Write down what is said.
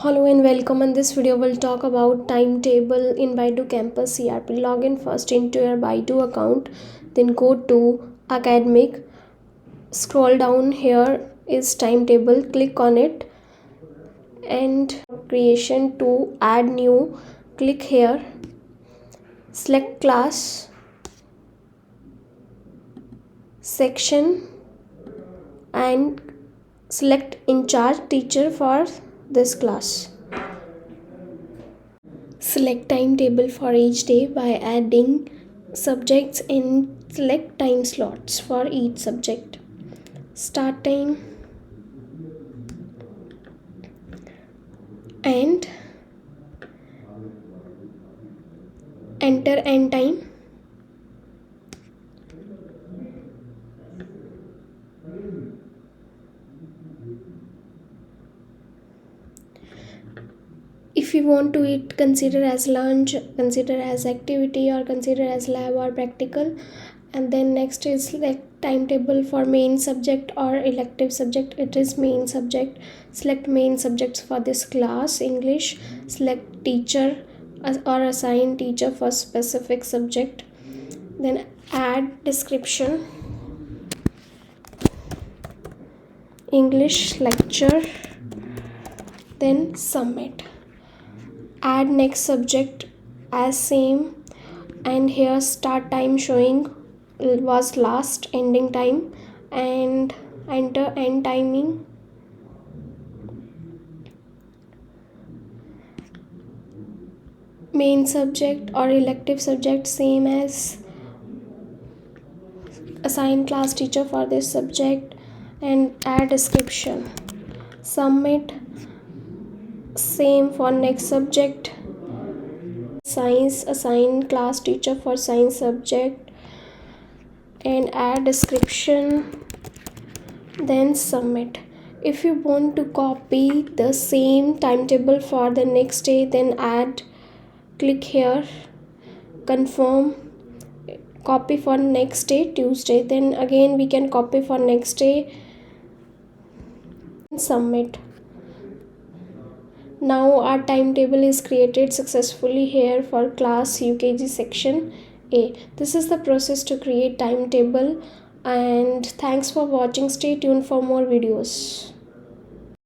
Hello and welcome. In this video, we'll talk about timetable in BYDO Campus CRP. Log in first into your BYDO account, then go to academic. Scroll down, here is timetable. Click on it and creation to add new. Click here. Select class, section, and select Incharge Teacher for this class. Select timetable for each day by adding subjects and select time slots for each subject. Start time and enter end time. If you want to eat, consider as lunch, consider as activity, or consider as lab or practical. And then next is select timetable for main subject or elective subject. It is main subject. Select main subjects for this class. English. Select teacher or assign teacher for specific subject. Then add description. English lecture. Then submit. Add next subject as same, and here start time showing was last, ending time, and enter end timing. Main subject or elective subject same as assign class teacher for this subject and add description. Submit. Same for next subject. Science, assign class teacher for science subject and add description, then submit. If you want to copy the same timetable for the next day, then add, click here, confirm, copy for next day Tuesday, then again we can copy for next day, submit. Now our timetable is created successfully here for class UKG section A. This is the process to create timetable, and thanks for watching. Stay tuned for more videos.